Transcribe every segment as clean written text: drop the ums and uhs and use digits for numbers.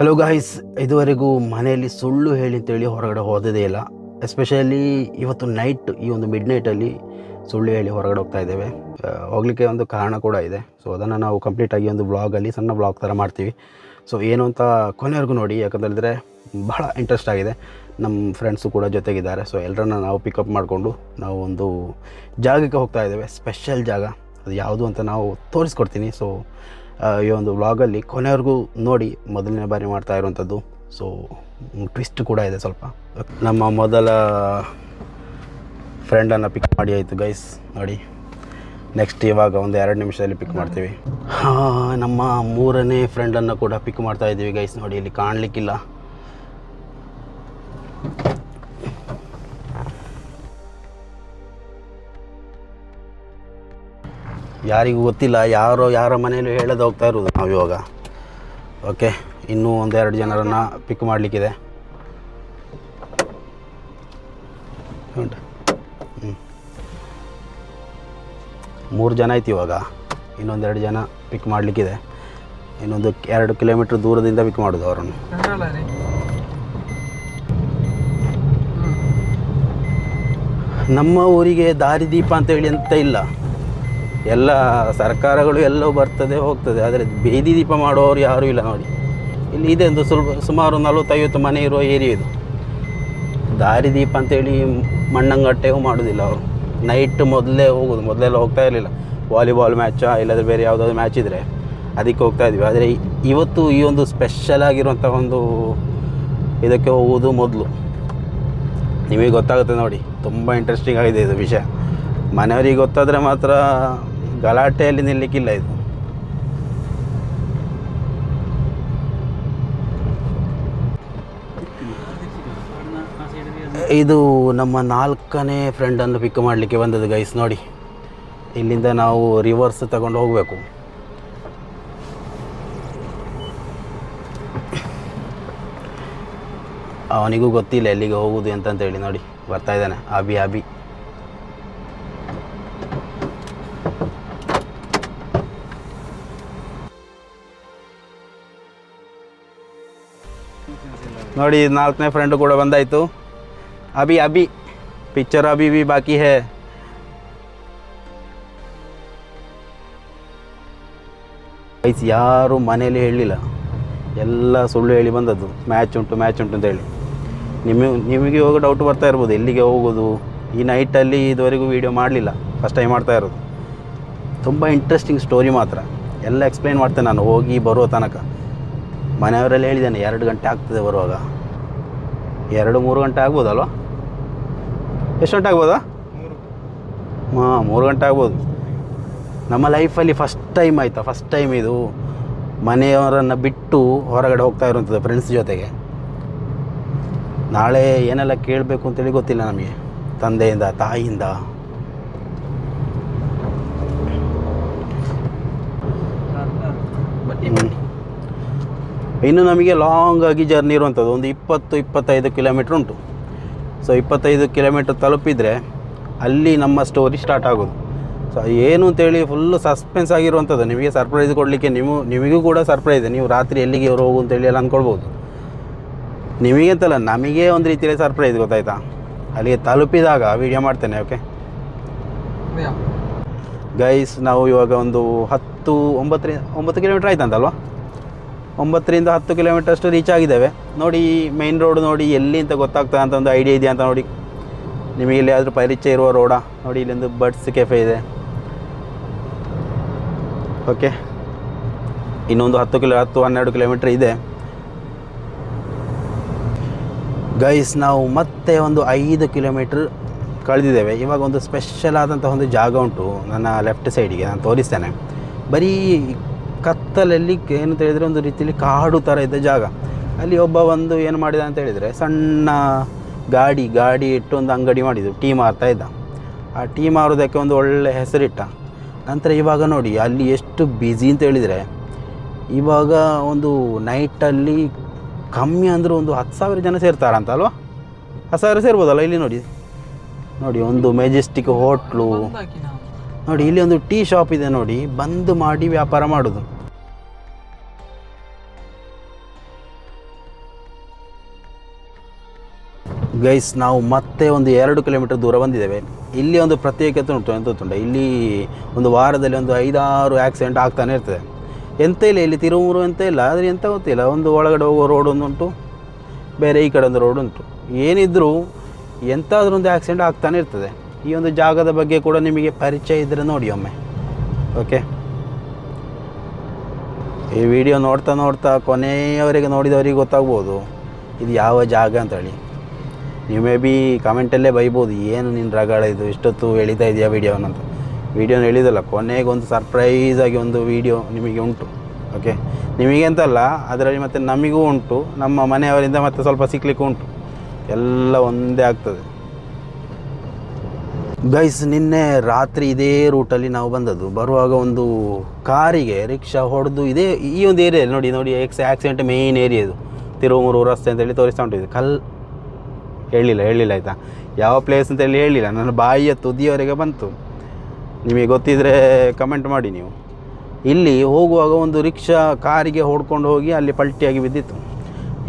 Hello guys, ಇದುವರೆಗೂ ಮನೆಯಲ್ಲಿ ಸುಳ್ಳು ಹೇಳಿ ಅಂತೇಳಿ ಹೊರಗಡೆ ಹೋಗೋದೇ ಇಲ್ಲ. ಎಸ್ಪೆಷಲಿ ಇವತ್ತು ನೈಟ್, ಈ ಒಂದು ಮಿಡ್ ನೈಟಲ್ಲಿ ಸುಳ್ಳು ಹೇಳಿ ಹೊರಗಡೆ ಹೋಗ್ತಾ ಇದ್ದೇವೆ. ಹೋಗಲಿಕ್ಕೆ ಒಂದು ಕಾರಣ ಕೂಡ ಇದೆ. ಸೊ ಅದನ್ನು ನಾವು ಕಂಪ್ಲೀಟಾಗಿ ಒಂದು ಬ್ಲಾಗಲ್ಲಿ ಸಣ್ಣ ಬ್ಲಾಗ್ ಥರ ಮಾಡ್ತೀವಿ. ಸೊ ಏನು ಅಂತ ಕೊನೆವರೆಗೂ ನೋಡಿ, ಯಾಕಂತೇಳಿದ್ರೆ ಬಹಳ ಇಂಟ್ರೆಸ್ಟ್ ಆಗಿದೆ. ನಮ್ಮ ಫ್ರೆಂಡ್ಸು ಕೂಡ ಜೊತೆಗಿದ್ದಾರೆ. ಸೊ ಎಲ್ಲರನ್ನ ನಾವು ಪಿಕಪ್ ಮಾಡಿಕೊಂಡು ನಾವು ಒಂದು ಜಾಗಕ್ಕೆ ಹೋಗ್ತಾ ಇದ್ದೇವೆ. ಸ್ಪೆಷಲ್ ಜಾಗ, ಅದು ಯಾವುದು ಅಂತ ನಾವು ತೋರಿಸ್ಕೊಡ್ತೀನಿ. ಸೊ ಈ ಒಂದು ವ್ಲಾಗಲ್ಲಿ ಕೊನೆವರೆಗೂ ನೋಡಿ. ಮೊದಲನೇ ಬಾರಿ ಮಾಡ್ತಾ ಇರುವಂಥದ್ದು. ಸೊ ಟ್ವಿಸ್ಟ್ ಕೂಡ ಇದೆ ಸ್ವಲ್ಪ. ನಮ್ಮ ಮೊದಲ ಫ್ರೆಂಡನ್ನು ಪಿಕ್ ಮಾಡಿ ಆಯಿತು ಗೈಸ್, ನೋಡಿ. ನೆಕ್ಸ್ಟ್ ಇವಾಗ ಒಂದು 2 ನಿಮಿಷದಲ್ಲಿ ಪಿಕ್ ಮಾಡ್ತೀವಿ. ನಮ್ಮ 3ನೇ ಫ್ರೆಂಡನ್ನು ಕೂಡ ಪಿಕ್ ಮಾಡ್ತಾ ಇದ್ದೀವಿ ಗೈಸ್. ನೋಡಿ, ಇಲ್ಲಿ ಕಾಣಲಿಕ್ಕಿಲ್ಲ. ಯಾರಿಗೂ ಗೊತ್ತಿಲ್ಲ, ಯಾರ ಮನೆಯಲ್ಲೂ ಹೇಳೋದು ಹೋಗ್ತಾ ಇರೋದು ನಾವು ಇವಾಗ. ಓಕೆ, ಇನ್ನೂ 1-2 ಜನರನ್ನು ಪಿಕ್ ಮಾಡಲಿಕ್ಕಿದೆ. ಉಂಟು 3 ಜನ ಆಯ್ತು ಇವಾಗ. ಇನ್ನೊಂದು 2 ಜನ ಪಿಕ್ ಮಾಡಲಿಕ್ಕಿದೆ. ಇನ್ನೊಂದು 2 ಕಿಲೋಮೀಟ್ರ್ ದೂರದಿಂದ ಪಿಕ್ ಮಾಡೋದು ಅವರನ್ನು. ನಮ್ಮ ಊರಿಗೆ ದಾರಿದೀಪ ಅಂತೇಳಿ ಅಂತ ಇಲ್ಲ. ಎಲ್ಲ ಸರ್ಕಾರಗಳು ಎಲ್ಲೋ ಬರ್ತದೆ ಹೋಗ್ತದೆ, ಆದರೆ ಬೀದಿ ದೀಪ ಮಾಡುವವರು ಯಾರೂ ಇಲ್ಲ. ನೋಡಿ, ಇಲ್ಲಿ ಇದೆ ಒಂದು ಸುಮಾರು 40-50 ಮನೆ ಇರುವ ಏರಿಯಾ ಇದು. ದಾರಿದೀಪ ಅಂತೇಳಿ ಮಣ್ಣಂಗಟ್ಟೆಗೂ ಮಾಡೋದಿಲ್ಲ ಅವರು. ನೈಟ್ ಮೊದಲೆಲ್ಲ ಹೋಗ್ತಾ ಇರಲಿಲ್ಲ. ವಾಲಿಬಾಲ್ ಮ್ಯಾಚಾ ಇಲ್ಲಾಂದರೆ ಬೇರೆ ಯಾವುದಾದ್ರು ಮ್ಯಾಚ್ ಇದ್ದರೆ ಅದಕ್ಕೆ ಹೋಗ್ತಾ ಇದ್ವಿ. ಆದರೆ ಇವತ್ತು ಈ ಒಂದು ಸ್ಪೆಷಲ್ ಆಗಿರುವಂಥ ಒಂದು ಇದಕ್ಕೆ ಹೋಗುವುದು ಮೊದಲು. ನಿಮಗೆ ಗೊತ್ತಾಗುತ್ತೆ ನೋಡಿ, ತುಂಬ ಇಂಟ್ರೆಸ್ಟಿಂಗ್ ಆಗಿದೆ ಇದು ವಿಷಯ. ಮನೆಯವರಿಗೆ ಗೊತ್ತಾದರೆ ಮಾತ್ರ ಗಲಾಟೆಯಲ್ಲಿ ನಿಲ್ಲಕ್ಕಿಲ್ಲ ಇದು. ಇದು ನಮ್ಮ 4ನೇ ಫ್ರೆಂಡನ್ನು ಪಿಕ್ ಮಾಡಲಿಕ್ಕೆ ಬಂದದ್ದು ಗೈಸ್. ನೋಡಿ, ಇಲ್ಲಿಂದ ನಾವು ರಿವರ್ಸ್ ತಗೊಂಡು ಹೋಗಬೇಕು. ಅವನಿಗೂ ಗೊತ್ತಿಲ್ಲ ಎಲ್ಲಿಗೆ ಹೋಗುವುದು ಅಂತಂತೇಳಿ. ನೋಡಿ, ಬರ್ತಾ ಇದ್ದಾನೆ ಅಬಿ. ನೋಡಿ, 4ನೇ ಫ್ರೆಂಡು ಕೂಡ ಬಂದಾಯಿತು. ಅಬಿ ಪಿಕ್ಚರ್ ಅಬಿ ಬಿ ಬಾಕಿ ಹೇ. ಗೈಸ್, ಯಾರು ಮನೇಲಿ ಹೇಳಲಿಲ್ಲ, ಎಲ್ಲ ಸುಳ್ಳು ಹೇಳಿ ಬಂದದ್ದು. ಮ್ಯಾಚ್ ಉಂಟು ಅಂತೇಳಿ. ನಿಮಗೆ ಇವಾಗ ಡೌಟ್ ಬರ್ತಾ ಇರ್ಬೋದು, ಎಲ್ಲಿಗೆ ಹೋಗೋದು ಈ ನೈಟಲ್ಲಿ. ಇದುವರೆಗೂ ವೀಡಿಯೋ ಮಾಡಲಿಲ್ಲ, ಫಸ್ಟ್ ಟೈಮ್ ಮಾಡ್ತಾ ಇರೋದು. ತುಂಬ ಇಂಟ್ರೆಸ್ಟಿಂಗ್ ಸ್ಟೋರಿ ಮಾತ್ರ. ಎಲ್ಲ ಎಕ್ಸ್ಪ್ಲೈನ್ ಮಾಡ್ತೇನೆ ನಾನು ಹೋಗಿ ಬರುವ ತನಕ. ಮನೆಯವರೆಲ್ಲ ಹೇಳಿದ್ದೇನೆ 2 ಗಂಟೆ ಆಗ್ತದೆ ಬರುವಾಗ. 2-3 ಗಂಟೆ ಆಗ್ಬೋದಲ್ವ? ಎಷ್ಟು ಗಂಟೆ ಆಗ್ಬೋದಾ? 3 ಗಂಟೆ ಆಗ್ಬೋದು. ನಮ್ಮ ಲೈಫಲ್ಲಿ ಫಸ್ಟ್ ಟೈಮ್ ಇದು. ಮನೆಯವರನ್ನು ಬಿಟ್ಟು ಹೊರಗಡೆ ಹೋಗ್ತಾ ಇರುವಂಥದ್ದು ಫ್ರೆಂಡ್ಸ್ ಜೊತೆಗೆ. ನಾಳೆ ಏನೆಲ್ಲ ಕೇಳಬೇಕು ಅಂತೇಳಿ ಗೊತ್ತಿಲ್ಲ ನಮಗೆ, ತಂದೆಯಿಂದ ತಾಯಿಯಿಂದ. ಇನ್ನು ನಮಗೆ ಲಾಂಗ್ ಆಗಿ ಜರ್ನಿ ಇರುವಂಥದ್ದು ಒಂದು 20-25 ಕಿಲೋಮೀಟ್ರ್ ಉಂಟು. ಸೊ 25 ಕಿಲೋಮೀಟ್ರ್ ತಲುಪಿದರೆ ಅಲ್ಲಿ ನಮ್ಮ ಸ್ಟೋರಿ ಸ್ಟಾರ್ಟ್ ಆಗೋದು. ಸೊ ಏನು ಅಂತೇಳಿ ಫುಲ್ಲು ಸಸ್ಪೆನ್ಸ್ ಆಗಿರುವಂಥದ್ದು. ನಿಮಗೆ ಸರ್ಪ್ರೈಸ್ ಕೊಡಲಿಕ್ಕೆ ನಿಮಗೂ ಕೂಡ ಸರ್ಪ್ರೈಸ್. ನೀವು ರಾತ್ರಿ ಎಲ್ಲಿಗೆ ಇವರು ಹೋಗು ಅಂತೇಳಿ ಎಲ್ಲ ಅಂದ್ಕೊಳ್ಬೋದು. ನಿಮಗೆ ಅಂತಲ್ಲ, ನಮಗೆ ಒಂದು ರೀತಿಯಲ್ಲಿ ಸರ್ಪ್ರೈಸ್, ಗೊತ್ತಾಯ್ತಾ? ಅಲ್ಲಿಗೆ ತಲುಪಿದಾಗ ವೀಡಿಯೋ ಮಾಡ್ತೇನೆ. ಓಕೆ ಗೈಸ್, ನಾವು ಇವಾಗ ಒಂದು 9 ಕಿಲೋಮೀಟ್ರ್ ಆಯ್ತಂತಲ್ವ? 9ರಿಂದ 10 ಕಿಲೋಮೀಟ್ರ್ ಅಷ್ಟು ರೀಚ್ ಆಗಿದ್ದೇವೆ. ನೋಡಿ, ಮೈನ್ ರೋಡ್ ನೋಡಿ, ಎಲ್ಲಿ ಅಂತ ಗೊತ್ತಾಗ್ತದೆ ಅಂತ ಒಂದು ಐಡಿಯಾ ಇದೆಯಾ ಅಂತ ನೋಡಿ. ನಿಮಗೆ ಇಲ್ಲಿ ಆದರೂ ಪರಿಚಯ ಇರುವ ರೋಡಾ? ನೋಡಿ, ಇಲ್ಲೊಂದು ಬರ್ಡ್ಸ್ ಕೆಫೆ ಇದೆ. ಓಕೆ, ಇನ್ನೊಂದು 10-12 ಕಿಲೋಮೀಟ್ರ್ ಇದೆ ಗೈಸ್. ನಾವು ಮತ್ತೆ ಒಂದು 5 ಕಿಲೋಮೀಟ್ರ್ ಕಳೆದಿದ್ದೇವೆ. ಇವಾಗ ಒಂದು ಸ್ಪೆಷಲ್ ಆದಂಥ ಒಂದು ಜಾಗ ಉಂಟು ನನ್ನ ಲೆಫ್ಟ್ ಸೈಡಿಗೆ, ನಾನು ತೋರಿಸ್ತೇನೆ. ಬರೀ ಕತ್ತಲಲ್ಲಿ ಏನು ಹೇಳಿದರೆ ಒಂದು ರೀತಿಯಲ್ಲಿ ಕಾಡು ಥರ ಇದ್ದ ಜಾಗ. ಅಲ್ಲಿ ಒಬ್ಬ ಏನು ಮಾಡಿದ ಅಂತ ಹೇಳಿದರೆ, ಸಣ್ಣ ಗಾಡಿ ಇಟ್ಟು ಒಂದು ಅಂಗಡಿ ಮಾಡಿದ್ದು. ಟೀ ಮಾರ್ತಾ ಇದ್ದ. ಆ ಟೀ ಮಾರೋದಕ್ಕೆ ಒಂದು ಒಳ್ಳೆ ಹೆಸರಿಟ್ಟ. ನಂತರ ಇವಾಗ ನೋಡಿ ಅಲ್ಲಿ ಎಷ್ಟು ಬ್ಯುಸಿ ಅಂತ ಹೇಳಿದರೆ, ಇವಾಗ ಒಂದು ನೈಟಲ್ಲಿ ಕಮ್ಮಿ ಅಂದರೂ ಒಂದು 10,000 ಜನ ಸೇರ್ತಾರಂತ ಅಲ್ವಾ? 10,000 ಸೇರ್ಬೋದಲ್ಲ ಇಲ್ಲಿ. ನೋಡಿ ಒಂದು ಮೆಜೆಸ್ಟಿಕ್ ಹೋಟ್ಲು, ನೋಡಿ ಇಲ್ಲಿ ಒಂದು ಟೀ ಶಾಪ್ ಇದೆ. ನೋಡಿ, ಬಂದ್ ಮಾಡಿ ವ್ಯಾಪಾರ ಮಾಡೋದು. ಗೈಸ್ ನಾವು ಮತ್ತೆ ಒಂದು 2 ಕಿಲೋಮೀಟರ್ ದೂರ ಬಂದಿದ್ದೇವೆ. ಇಲ್ಲಿ ಒಂದು ಪ್ರತ್ಯೇಕತೆ ಉಂಟು, ಎಂತ ಗೊತ್ತುಂಟ, ಇಲ್ಲಿ ಒಂದು ವಾರದಲ್ಲಿ ಒಂದು 5-6 ಆಕ್ಸಿಡೆಂಟ್ ಆಗ್ತಾನೆ ಇರ್ತದೆ. ಎಂತ ಇಲ್ಲ ಇಲ್ಲಿ ತಿರುಮುರು ಎಂತ ಇಲ್ಲ, ಆದರೆ ಎಂತ ಗೊತ್ತಿಲ್ಲ, ಒಂದು ಒಳಗಡೆ ಹೋಗೋ ರೋಡ್ ಒಂದುಂಟು, ಬೇರೆ ಈ ಕಡೆ ಒಂದು ರೋಡ್ ಉಂಟು. ಏನಿದ್ರೂ ಎಂತಾದರೂ ಒಂದು ಆಕ್ಸಿಡೆಂಟ್ ಆಗ್ತಾನೆ ಇರ್ತದೆ. ಈ ಒಂದು ಜಾಗದ ಬಗ್ಗೆ ಕೂಡ ನಿಮಗೆ ಪರಿಚಯ ಇದ್ದರೆ ನೋಡಿ ಒಮ್ಮೆ. ಓಕೆ, ಈ ವಿಡಿಯೋ ನೋಡ್ತಾ ನೋಡ್ತಾ ಕೊನೆಯವರೆಗೆ ನೋಡಿದವರಿಗೆ ಗೊತ್ತಾಗ್ಬೋದು ಇದು ಯಾವ ಜಾಗ ಅಂತೇಳಿ. ನೀವು ಮೇ ಬಿ ಕಮೆಂಟಲ್ಲೇ ಬೈಬೋದು, ಏನು ನಿನ್ನ ರಗಳೆ ಇದು, ಇಷ್ಟೊತ್ತು ಎಳಿತಾ ಇದೆಯಾ ವೀಡಿಯೋನಂತ. ವೀಡಿಯೋನ ಎಳಿದಲ್ಲ, ಕೊನೆಗೆ ಒಂದು ಸರ್ಪ್ರೈಸಾಗಿ ಒಂದು ವೀಡಿಯೋ ನಿಮಗೆ ಉಂಟು. ಓಕೆ, ನಿಮಗೆ ಅಂತಲ್ಲ, ಅದರಲ್ಲಿ ಮತ್ತು ನಮಗೂ ಉಂಟು, ನಮ್ಮ ಮನೆಯವರಿಂದ ಮತ್ತು ಸ್ವಲ್ಪ ಸಿಕ್ಕಲಿಕ್ಕೂ ಉಂಟು, ಎಲ್ಲ ಒಂದೇ ಆಗ್ತದೆ. ಗೈಸ್, ನಿನ್ನೆ ರಾತ್ರಿ ಇದೇ ರೂಟಲ್ಲಿ ನಾವು ಬಂದದ್ದು. ಬರುವಾಗ ಒಂದು ಕಾರಿಗೆ ರಿಕ್ಷಾ ಹೊಡೆದು ಈ ಒಂದು ಏರಿಯಾ ನೋಡಿ ಆಕ್ಸಿಡೆಂಟ್ ಮೇಯ್ನ್ ಏರಿಯಾ ಇದು, ತಿರುಮೂರು ರಸ್ತೆ ಅಂತೇಳಿ ತೋರಿಸ್ತಾ ಉಂಟು. ಇದು ಹೇಳಿಲ್ಲ ಆಯಿತಾ, ಯಾವ ಪ್ಲೇಸ್ ಅಂತೇಳಿ ಹೇಳಿಲ್ಲ, ನನ್ನ ಬಾಯಿಯ ತುದಿಯವರೆಗೆ ಬಂತು. ನಿಮಗೆ ಗೊತ್ತಿದ್ದರೆ ಕಮೆಂಟ್ ಮಾಡಿ ನೀವು. ಇಲ್ಲಿ ಹೋಗುವಾಗ ಒಂದು ರಿಕ್ಷಾ ಕಾರಿಗೆ ಹೊಡ್ಕೊಂಡು ಹೋಗಿ ಅಲ್ಲಿ ಪಲ್ಟಿಯಾಗಿ ಬಿದ್ದಿತ್ತು.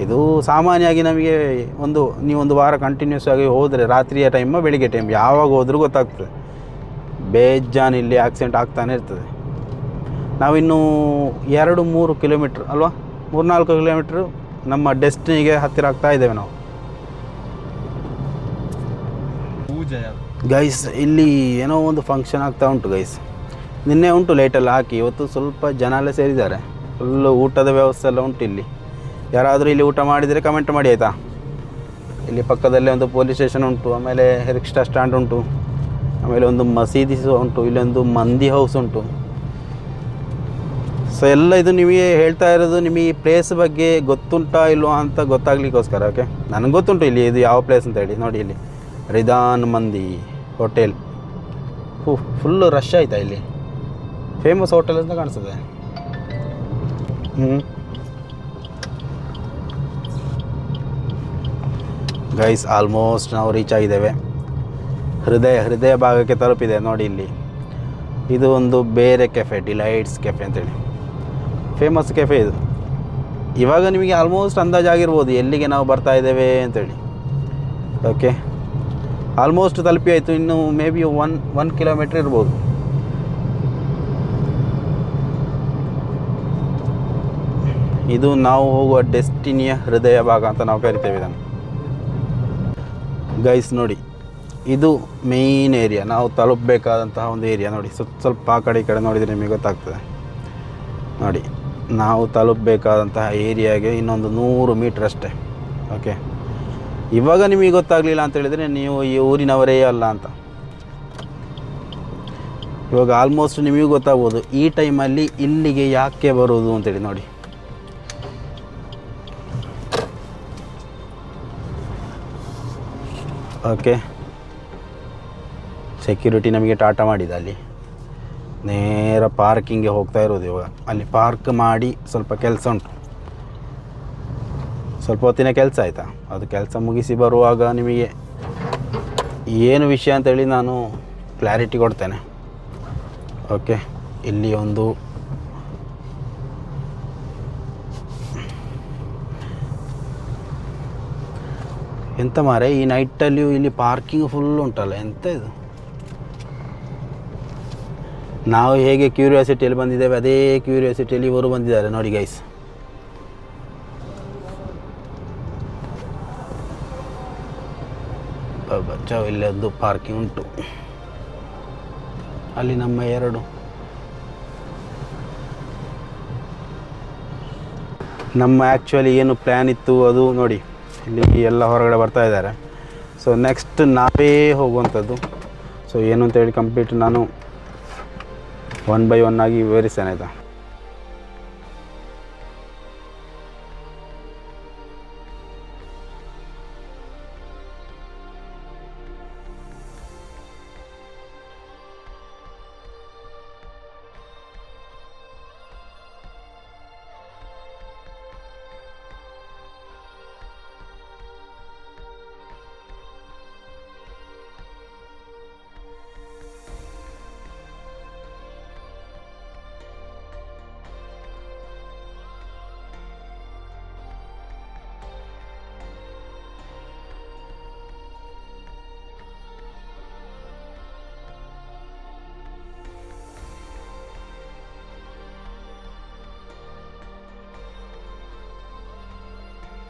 ಇದು ಸಾಮಾನ್ಯವಾಗಿ ನಮಗೆ ನೀವೊಂದು ವಾರ ಕಂಟಿನ್ಯೂಸ್ ಆಗಿ ಹೋದರೆ, ರಾತ್ರಿಯ ಟೈಮ್ ಬೆಳಿಗ್ಗೆ ಟೈಮ್ ಯಾವಾಗ ಹೋದರೂ ಗೊತ್ತಾಗ್ತದೆ, ಬೇಜಾನ್ ಇಲ್ಲಿ ಆಕ್ಸಿಡೆಂಟ್ ಆಗ್ತಾನೆ ಇರ್ತದೆ. ನಾವಿನ್ನೂ 2-3 ಕಿಲೋಮೀಟ್ರ್ ಅಲ್ವಾ, 3-4 ಕಿಲೋಮೀಟ್ರ್ ನಮ್ಮ ಡೆಸ್ಟಿನಿಗೆ ಹತ್ತಿರ ಆಗ್ತಾ ಇದ್ದೇವೆ ನಾವು. ಗೈಸ್, ಇಲ್ಲಿ ಏನೋ ಒಂದು ಫಂಕ್ಷನ್ ಆಗ್ತಾ ಉಂಟು ಗೈಸ್. ನಿನ್ನೆ ಉಂಟು ಲೈಟೆಲ್ಲ ಹಾಕಿ, ಇವತ್ತು ಸ್ವಲ್ಪ ಜನ ಎಲ್ಲ ಸೇರಿದ್ದಾರೆ. ಫುಲ್ಲು ಊಟದ ವ್ಯವಸ್ಥೆ ಎಲ್ಲ ಉಂಟು ಇಲ್ಲಿ. ಯಾರಾದರೂ ಇಲ್ಲಿ ಊಟ ಮಾಡಿದರೆ ಕಮೆಂಟ್ ಮಾಡಿ ಆಯಿತಾ. ಇಲ್ಲಿ ಪಕ್ಕದಲ್ಲೇ ಒಂದು ಪೊಲೀಸ್ ಸ್ಟೇಷನ್ ಉಂಟು, ಆಮೇಲೆ ರಿಕ್ಷಾ ಸ್ಟ್ಯಾಂಡ್ ಉಂಟು, ಆಮೇಲೆ ಒಂದು ಮಸೀದಿ ಉಂಟು, ಇಲ್ಲೊಂದು ಮಂದಿ ಹೌಸ್ ಉಂಟು. ಸೊ ಎಲ್ಲ ಇದು ನಿಮಗೆ ಹೇಳ್ತಾ ಇರೋದು, ನಿಮಗೆ ಈ ಪ್ಲೇಸ್ ಬಗ್ಗೆ ಗೊತ್ತುಂಟಾ ಇಲ್ವಾ ಅಂತ ಗೊತ್ತಾಗ್ಲಿಕ್ಕೋಸ್ಕರ. ಓಕೆ, ನನಗೆ ಗೊತ್ತುಂಟು ಇಲ್ಲಿ ಇದು ಯಾವ ಪ್ಲೇಸ್ ಅಂತ ಹೇಳಿ. ನೋಡಿ ಇಲ್ಲಿ ರಿದಾನ್ ಮಂದಿ ಹೋಟೆಲ್, ಫುಲ್ಲು ರಶ್ ಆಯಿತಾ, ಇಲ್ಲಿ ಫೇಮಸ್ ಹೋಟೆಲ್ ಅಂತ ಕಾಣಿಸ್ತದೆ. ಗೈಸ್, ಆಲ್ಮೋಸ್ಟ್ ನಾವು ರೀಚ್ ಆಗಿದ್ದೇವೆ. ಹೃದಯ ಭಾಗಕ್ಕೆ ತಲುಪಿದೆ ನೋಡಿ. ಇಲ್ಲಿ ಇದು ಒಂದು ಬೇರೆ ಕೆಫೆ, ಡಿಲೈಟ್ಸ್ ಕೆಫೆ ಅಂತೇಳಿ ಫೇಮಸ್ ಕೆಫೆ ಇದು. ಇವಾಗ ನಿಮಗೆ ಆಲ್ಮೋಸ್ಟ್ ಅಂದಾಜಾಗಿರ್ಬೋದು ಎಲ್ಲಿಗೆ ನಾವು ಬರ್ತಾ ಇದ್ದೇವೆ ಅಂತೇಳಿ. ಓಕೆ, ಆಲ್ಮೋಸ್ಟ್ ತಲುಪಿ ಆಯಿತು. ಇನ್ನು ಮೇ ಬಿ 1 ಕಿಲೋಮೀಟ್ರ್ ಇರ್ಬೋದು. ಇದು ನಾವು ಹೋಗುವ ಡೆಸ್ಟಿನಿಯ ಹೃದಯ ಭಾಗ ಅಂತ ನಾವು ಕರಿತೇವೆ ಇದನ್ನು. ಗೈಸ್ ನೋಡಿ, ಇದು ಮೇಯ್ನ್ ಏರಿಯಾ, ನಾವು ತಲುಪಬೇಕಾದಂತಹ ಒಂದು ಏರಿಯಾ. ನೋಡಿ ಸ್ವಲ್ಪ ಆ ಕಡೆ ಈ ಕಡೆ ನೋಡಿದರೆ ನಿಮಗೆ ಗೊತ್ತಾಗ್ತದೆ. ನೋಡಿ, ನಾವು ತಲುಪಬೇಕಾದಂತಹ ಏರಿಯಾಗೆ ಇನ್ನೊಂದು 100 ಮೀಟ್ರ್ ಅಷ್ಟೇ. ಓಕೆ, ಇವಾಗ ನಿಮಗೆ ಗೊತ್ತಾಗಲಿಲ್ಲ ಅಂತ ಹೇಳಿದರೆ ನೀವು ಈ ಊರಿನವರೇ ಅಲ್ಲ ಅಂತ. ಇವಾಗ ಆಲ್ಮೋಸ್ಟ್ ನಿಮಗೂ ಗೊತ್ತಾಗ್ಬೋದು ಈ ಟೈಮಲ್ಲಿ ಇಲ್ಲಿಗೆ ಯಾಕೆ ಬರೋದು ಅಂತೇಳಿ. ನೋಡಿ, ಓಕೆ, ಸೆಕ್ಯೂರಿಟಿ ನಮಗೆ ಟಾಟಾ ಮಾಡಿದ. ಅಲ್ಲಿ ನೇರ ಪಾರ್ಕಿಂಗ್ಗೆ ಹೋಗ್ತಾ ಇರೋದು. ಇವಾಗ ಅಲ್ಲಿ ಪಾರ್ಕ್ ಮಾಡಿ ಸ್ವಲ್ಪ ಕೆಲಸ ಉಂಟು, ಸ್ವಲ್ಪ ಹೊತ್ತಿನ ಕೆಲಸ ಆಯಿತಾ. ಅದು ಕೆಲಸ ಮುಗಿಸಿ ಬರುವಾಗ ನಿಮಗೆ ಏನು ವಿಷಯ ಅಂತೇಳಿ ನಾನು ಕ್ಲಾರಿಟಿ ಕೊಡ್ತೇನೆ. ಓಕೆ, ಇಲ್ಲಿ ಒಂದು ಎಂತ ಮಾರೆ, ಈ ನೈಟಲ್ಲಿಯೂ ಇಲ್ಲಿ ಪಾರ್ಕಿಂಗ್ ಫುಲ್ ಉಂಟಲ್ಲ, ಎಂತ ಇದು. ನಾವು ಹೇಗೆ ಕ್ಯೂರಿಯಾಸಿಟಿಯಲ್ಲಿ ಬಂದಿದ್ದೇವೆ ಅದೇ ಕ್ಯೂರಿಯಾಸಿಟಿಯಲ್ಲಿ ಇವರು ಬಂದಿದ್ದಾರೆ ನೋಡಿ ಗೈಸ್. ಬಚ್ಚಾವ್, ಇಲ್ಲೊಂದು ಪಾರ್ಕಿಂಗ್ ಉಂಟು. ಅಲ್ಲಿ ನಮ್ಮ ಆ್ಯಕ್ಚುಲಿ ಏನು ಪ್ಲ್ಯಾನ್ ಇತ್ತು ಅದು ನೋಡಿ, ಇಲ್ಲಿ ಎಲ್ಲ ಹೊರಗಡೆ ಬರ್ತಾ ಇದ್ದಾರೆ. ಸೊ ನೆಕ್ಸ್ಟ್ ನಾವೇ ಹೋಗುವಂಥದ್ದು. ಸೊ ಏನು ಅಂತೇಳಿ ಕಂಪ್ಲೀಟ್ ನಾನು 1 by 1 ಆಗಿ ವಿವರಿಸ್ತೇನೆ ಆಯಿತಾ.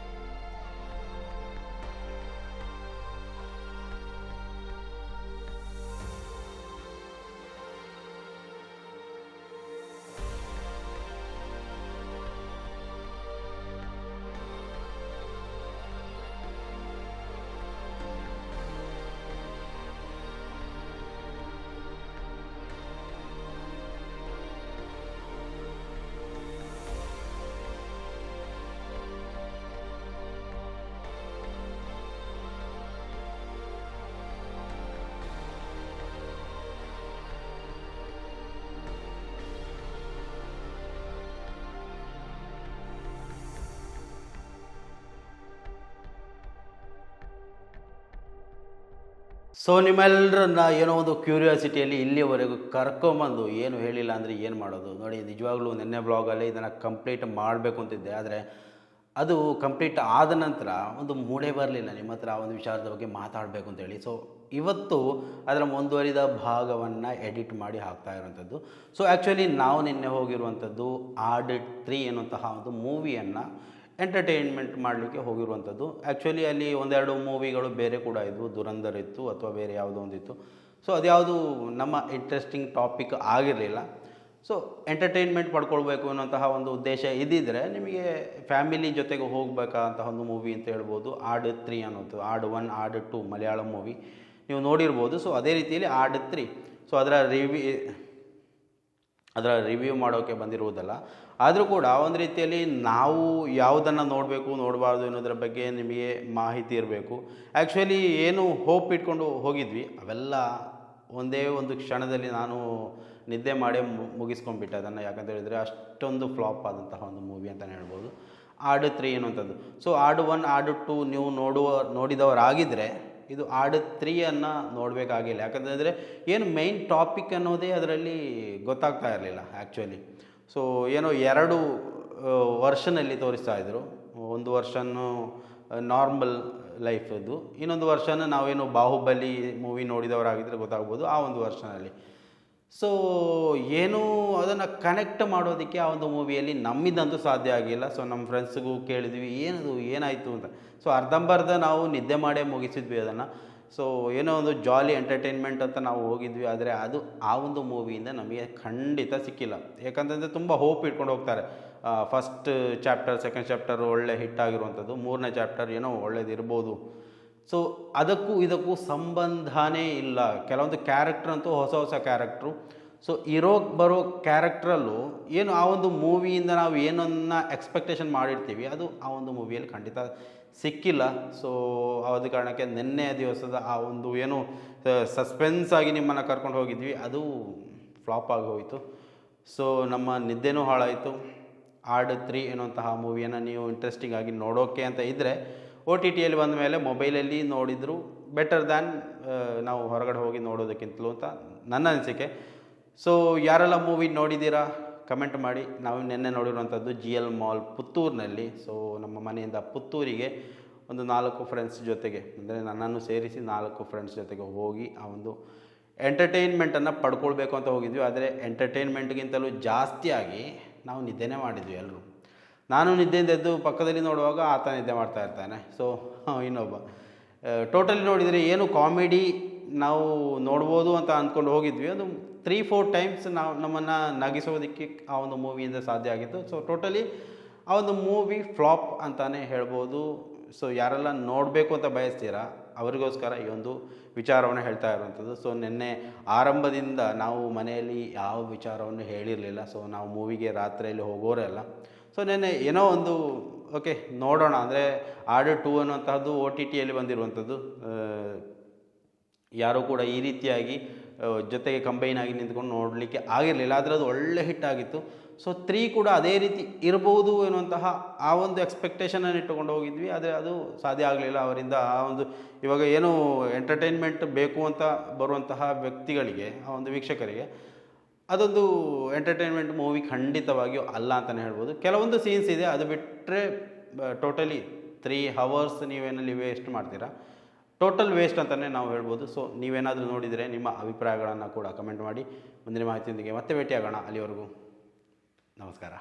ಸೊ ನಿಮ್ಮೆಲ್ಲರನ್ನ ಏನೋ ಒಂದು ಕ್ಯೂರಿಯಾಸಿಟಿಯಲ್ಲಿ ಇಲ್ಲಿವರೆಗೂ ಕರ್ಕೊಂಬಂದು ಏನು ಹೇಳಿಲ್ಲ ಅಂದರೆ ಏನು ಮಾಡೋದು ನೋಡಿ. ನಿಜವಾಗ್ಲೂ ನಿನ್ನೆ ಬ್ಲಾಗಲ್ಲಿ ಇದನ್ನು ಕಂಪ್ಲೀಟ್ ಮಾಡಬೇಕು ಅಂತಿದ್ದೆ, ಆದರೆ ಅದು ಕಂಪ್ಲೀಟ್ ಆದ ನಂತರ ಒಂದು ಮೂಡೇ ಬರಲಿಲ್ಲ ನಿಮ್ಮ ಹತ್ರ ಆ ಒಂದು ವಿಚಾರದ ಬಗ್ಗೆ ಮಾತಾಡಬೇಕು ಅಂತೇಳಿ. ಸೊ ಇವತ್ತು ಅದರ ಮುಂದುವರಿದ ಭಾಗವನ್ನು ಎಡಿಟ್ ಮಾಡಿ ಹಾಕ್ತಾ ಇರುವಂಥದ್ದು. ಸೊ ಆ್ಯಕ್ಚುಲಿ ನಾವು ನಿನ್ನೆ ಹೋಗಿರುವಂಥದ್ದು ಆಡಿಟ್ 3 ಎನ್ನುವಂತಹ ಒಂದು ಮೂವಿಯನ್ನು ಎಂಟರ್ಟೈನ್ಮೆಂಟ್ ಮಾಡಲಿಕ್ಕೆ ಹೋಗಿರುವಂಥದ್ದು. ಆ್ಯಕ್ಚುಲಿ ಅಲ್ಲಿ ಒಂದೆರಡು ಮೂವಿಗಳು ಬೇರೆ ಕೂಡ ಇದ್ವು, ದುರಂಧರ್ ಇತ್ತು ಅಥವಾ ಬೇರೆ ಯಾವುದೋ ಒಂದಿತ್ತು. ಸೊ ಅದ್ಯಾವುದು ನಮ್ಮ ಇಂಟ್ರೆಸ್ಟಿಂಗ್ ಟಾಪಿಕ್ ಆಗಿರಲಿಲ್ಲ. ಸೊ ಎಂಟರ್ಟೈನ್ಮೆಂಟ್ ಪಡ್ಕೊಳ್ಬೇಕು ಅನ್ನೋಂತಹ ಒಂದು ಉದ್ದೇಶ ಇದ್ದಿದ್ದರೆ ನಿಮಗೆ ಫ್ಯಾಮಿಲಿ ಜೊತೆಗೆ ಹೋಗಬೇಕಾದಂತಹ ಒಂದು ಮೂವಿ ಅಂತ ಹೇಳ್ಬೋದು ಆಡ್ 3 ಅನ್ನೋದು. ಆಡ್ 1 ಆಡ್ 2 ಮಲಯಾಳಂ ಮೂವಿ ನೀವು ನೋಡಿರ್ಬೋದು. ಸೊ ಅದೇ ರೀತಿಯಲ್ಲಿ ಆಡ್ 3. ಸೊ ಅದರ ರಿವ್ಯೂ ಮಾಡೋಕ್ಕೆ ಬಂದಿರುವುದಲ್ಲ, ಆದರೂ ಕೂಡ ಒಂದು ರೀತಿಯಲ್ಲಿ ನಾವು ಯಾವುದನ್ನು ನೋಡಬೇಕು ನೋಡಬಾರ್ದು ಅನ್ನೋದ್ರ ಬಗ್ಗೆ ನಿಮಗೆ ಮಾಹಿತಿ ಇರಬೇಕು. ಆ್ಯಕ್ಚುಲಿ ಏನು ಹೋಪ್ ಇಟ್ಕೊಂಡು ಹೋಗಿದ್ವಿ ಅವೆಲ್ಲ ಒಂದೇ ಒಂದು ಕ್ಷಣದಲ್ಲಿ ನಾನು ನಿದ್ದೆ ಮಾಡೇ ಮುಗಿಸ್ಕೊಂಡ್ಬಿಟ್ಟೆ ಅದನ್ನು. ಯಾಕಂತ ಹೇಳಿದರೆ ಅಷ್ಟೊಂದು ಫ್ಲಾಪ್ ಆದಂತಹ ಒಂದು ಮೂವಿ ಅಂತಲೇ ಹೇಳ್ಬೋದು ಆಡ್ 3 ಅನ್ನುವಂಥದ್ದು. ಸೊ ಆಡ್ 1 ಆಡ್ 2 ನೀವು ನೋಡಿದವರಾಗಿದ್ದರೆ ಇದು ಆಡ್ 3 ನೋಡಬೇಕಾಗಿಲ್ಲ. ಯಾಕಂತಂದರೆ ಏನು ಮೈನ್ ಟಾಪಿಕ್ ಅನ್ನೋದೇ ಅದರಲ್ಲಿ ಗೊತ್ತಾಗ್ತಾ ಇರಲಿಲ್ಲ ಆ್ಯಕ್ಚುಲಿ. ಸೊ ಏನೋ 2 ವರ್ಷನಲ್ಲಿ ತೋರಿಸ್ತಾ ಇದ್ದರು. ಒಂದು ವರ್ಷನ್ನು ನಾರ್ಮಲ್ ಲೈಫದ್ದು, ಇನ್ನೊಂದು ವರ್ಷನ ನಾವೇನು ಬಾಹುಬಲಿ ಮೂವಿ ನೋಡಿದವರಾಗಿದ್ದರೆ ಗೊತ್ತಾಗ್ಬೋದು ಆ ಒಂದು ವರ್ಷನಲ್ಲಿ. ಸೊ ಏನು ಅದನ್ನು ಕನೆಕ್ಟ್ ಮಾಡೋದಕ್ಕೆ ಆ ಒಂದು ಮೂವಿಯಲ್ಲಿ ನಮ್ಮಿಂದಂತೂ ಸಾಧ್ಯ ಆಗಿಲ್ಲ. ಸೊ ನಮ್ಮ ಫ್ರೆಂಡ್ಸ್ಗೂ ಕೇಳಿದ್ವಿ ಏನದು ಏನಾಯಿತು ಅಂತ. ಸೊ ಅರ್ಧಂಬರ್ಧ ನಾವು ನಿದ್ದೆ ಮಾಡೇ ಮುಗಿಸಿದ್ವಿ ಅದನ್ನು. ಸೊ ಏನೋ ಒಂದು ಜಾಲಿ ಎಂಟರ್ಟೈನ್ಮೆಂಟ್ ಅಂತ ನಾವು ಹೋಗಿದ್ವಿ, ಆದರೆ ಅದು ಆ ಒಂದು ಮೂವಿಯಿಂದ ನಮಗೆ ಖಂಡಿತ ಸಿಕ್ಕಿಲ್ಲ. ಯಾಕಂತಂದರೆ ತುಂಬ ಹೋಪ್ ಇಟ್ಕೊಂಡು ಹೋಗ್ತಾರೆ. ಫಸ್ಟ್ ಚಾಪ್ಟರ್ ಸೆಕೆಂಡ್ ಚಾಪ್ಟರ್ ಒಳ್ಳೆ ಹಿಟ್ ಆಗಿರುವಂಥದ್ದು, 3ನೇ ಚಾಪ್ಟರ್ ಏನೋ ಒಳ್ಳೇದಿರ್ಬೋದು. ಸೊ ಅದಕ್ಕೂ ಇದಕ್ಕೂ ಸಂಬಂಧನೇ ಇಲ್ಲ. ಕೆಲವೊಂದು ಕ್ಯಾರೆಕ್ಟ್ರ್ ಅಂತೂ ಹೊಸ ಹೊಸ ಕ್ಯಾರೆಕ್ಟ್ರು. ಸೊ ಬರೋ ಕ್ಯಾರೆಕ್ಟ್ರಲ್ಲೂ ಏನು ಆ ಒಂದು ಮೂವಿಯಿಂದ ನಾವು ಏನನ್ನ ಎಕ್ಸ್ಪೆಕ್ಟೇಷನ್ ಮಾಡಿರ್ತೀವಿ ಅದು ಆ ಒಂದು ಮೂವಿಯಲ್ಲಿ ಖಂಡಿತ ಸಿಕ್ಕಿಲ್ಲ. ಸೊ ಆದ ಕಾರಣಕ್ಕೆ ನಿನ್ನೆ ದಿವಸದ ಆ ಒಂದು ಏನು ಸಸ್ಪೆನ್ಸ್ ಆಗಿ ನಿಮ್ಮನ್ನು ಕರ್ಕೊಂಡು ಹೋಗಿದ್ವಿ ಅದು ಫ್ಲಾಪ್ ಆಗಿ ಹೋಯಿತು. ಸೊ ನಮ್ಮ ನಿದ್ದೆನೂ ಹಾಳಾಯಿತು. ಆಡ್ 3 ಎನ್ನುವಂತಹ ಮೂವಿಯನ್ನು ನೀವು ಇಂಟ್ರೆಸ್ಟಿಂಗ್ ಆಗಿ ನೋಡೋಕ್ಕೆ ಅಂತ ಇದ್ದರೆ OTTಯಲ್ಲಿ ಬಂದ ಮೇಲೆ ಮೊಬೈಲಲ್ಲಿ ನೋಡಿದರೂ ಬೆಟರ್ ದ್ಯಾನ್ ನಾವು ಹೊರಗಡೆ ಹೋಗಿ ನೋಡೋದಕ್ಕಿಂತಲೂ ಅಂತ ನನ್ನ ಅನಿಸಿಕೆ. ಸೊ ಯಾರೆಲ್ಲ ಮೂವಿ ನೋಡಿದ್ದೀರಾ ಕಮೆಂಟ್ ಮಾಡಿ. ನಾವು ನಿನ್ನೆ ನೋಡಿರುವಂಥದ್ದು GL ಮಾಲ್ ಪುತ್ತೂರಿನಲ್ಲಿ. ಸೊ ನಮ್ಮ ಮನೆಯಿಂದ ಪುತ್ತೂರಿಗೆ ಒಂದು 4 ಫ್ರೆಂಡ್ಸ್ ಜೊತೆಗೆ, ಅಂದರೆ ನನ್ನನ್ನು ಸೇರಿಸಿ 4 ಫ್ರೆಂಡ್ಸ್ ಜೊತೆಗೆ ಹೋಗಿ ಆ ಒಂದು ಎಂಟರ್ಟೈನ್ಮೆಂಟನ್ನು ಪಡ್ಕೊಳ್ಬೇಕು ಅಂತ ಹೋಗಿದ್ವಿ. ಆದರೆ ಎಂಟರ್ಟೈನ್ಮೆಂಟ್ಗಿಂತಲೂ ಜಾಸ್ತಿಯಾಗಿ ನಾವು ನಿದ್ದೆನೇ ಮಾಡಿದ್ವಿ ಎಲ್ಲರೂ. ನಾನು ನಿದ್ದೆಯಿಂದ ಎದ್ದು ಪಕ್ಕದಲ್ಲಿ ನೋಡುವಾಗ ಆತ ನಿದ್ದೆ ಮಾಡ್ತಾ ಇರ್ತಾನೆ. ಸೊ ಇನ್ನೊಬ್ಬ ಟೋಟಲಿ ನೋಡಿದರೆ ಏನು ಕಾಮಿಡಿ ನಾವು ನೋಡ್ಬೋದು ಅಂತ ಅಂದ್ಕೊಂಡು ಹೋಗಿದ್ವಿ. ಅದು 3-4 ಟೈಮ್ಸ್ ನಮ್ಮನ್ನು ನಗಿಸೋದಕ್ಕೆ ಆ ಒಂದು ಮೂವಿಯಿಂದ ಸಾಧ್ಯ ಆಗಿತ್ತು. ಸೊ ಟೋಟಲಿ ಆ ಒಂದು ಮೂವಿ ಫ್ಲಾಪ್ ಅಂತಲೇ ಹೇಳ್ಬೋದು. ಸೊ ಯಾರೆಲ್ಲ ನೋಡಬೇಕು ಅಂತ ಬಯಸ್ತೀರಾ ಅವರಿಗೋಸ್ಕರ ಈ ಒಂದು ವಿಚಾರವನ್ನು ಹೇಳ್ತಾ ಇರುವಂಥದ್ದು. ಸೊ ನಿನ್ನೆ ಆರಂಭದಿಂದ ನಾವು ಮನೆಯಲ್ಲಿ ಯಾವ ವಿಚಾರವನ್ನು ಹೇಳಿರಲಿಲ್ಲ. ಸೊ ನಾವು ಮೂವಿಗೆ ರಾತ್ರಿಯಲ್ಲಿ ಹೋಗೋರೆಲ್ಲ. ಸೊ ನೆನ್ನೆ ಏನೋ ಒಂದು ಓಕೆ ನೋಡೋಣ ಅಂದರೆ ಆಡ್ 2 ಅನ್ನುವಂತಹದ್ದು OTTಯಲ್ಲಿ ಬಂದಿರುವಂಥದ್ದು. ಯಾರೂ ಕೂಡ ಈ ರೀತಿಯಾಗಿ ಜೊತೆಗೆ ಕಂಬೈನ್ ಆಗಿ ನಿಂತ್ಕೊಂಡು ನೋಡಲಿಕ್ಕೆ ಆಗಿರಲಿಲ್ಲ, ಆದರೆ ಅದು ಒಳ್ಳೆ ಹಿಟ್ ಆಗಿತ್ತು. ಸೊ 3 ಕೂಡ ಅದೇ ರೀತಿ ಇರ್ಬೋದು ಎನ್ನುವಂತಹ ಆ ಒಂದು ಎಕ್ಸ್ಪೆಕ್ಟೇಷನನ್ನು ಇಟ್ಟುಕೊಂಡು ಹೋಗಿದ್ವಿ, ಆದರೆ ಅದು ಸಾಧ್ಯ ಆಗಲಿಲ್ಲ ಅವರಿಂದ. ಆ ಒಂದು ಇವಾಗ ಏನು ಎಂಟರ್ಟೈನ್ಮೆಂಟ್ ಬೇಕು ಅಂತ ಬರುವಂತಹ ವ್ಯಕ್ತಿಗಳಿಗೆ, ಆ ಒಂದು ವೀಕ್ಷಕರಿಗೆ ಅದೊಂದು ಎಂಟರ್ಟೈನ್ಮೆಂಟ್ ಮೂವಿ ಖಂಡಿತವಾಗಿಯೂ ಅಲ್ಲ ಅಂತಲೇ ಹೇಳ್ಬೋದು. ಕೆಲವೊಂದು ಸೀನ್ಸ್ ಇದೆ, ಅದು ಬಿಟ್ಟರೆ ಟೋಟಲಿ 3 hours ನೀವೇನಲ್ಲಿ ವೇಸ್ಟ್ ಮಾಡ್ತೀರಾ, ಟೋಟಲ್ ವೇಸ್ಟ್ ಅಂತಲೇ ನಾವು ಹೇಳ್ಬೋದು. ಸೊ ನೀವೇನಾದರೂ ನೋಡಿದರೆ ನಿಮ್ಮ ಅಭಿಪ್ರಾಯಗಳನ್ನು ಕೂಡ ಕಮೆಂಟ್ ಮಾಡಿ. ಮುಂದಿನ ಮಾಹಿತಿಯೊಂದಿಗೆ ಮತ್ತೆ ಭೇಟಿಯಾಗೋಣ. ಅಲ್ಲಿವರೆಗೂ ನಮಸ್ಕಾರ.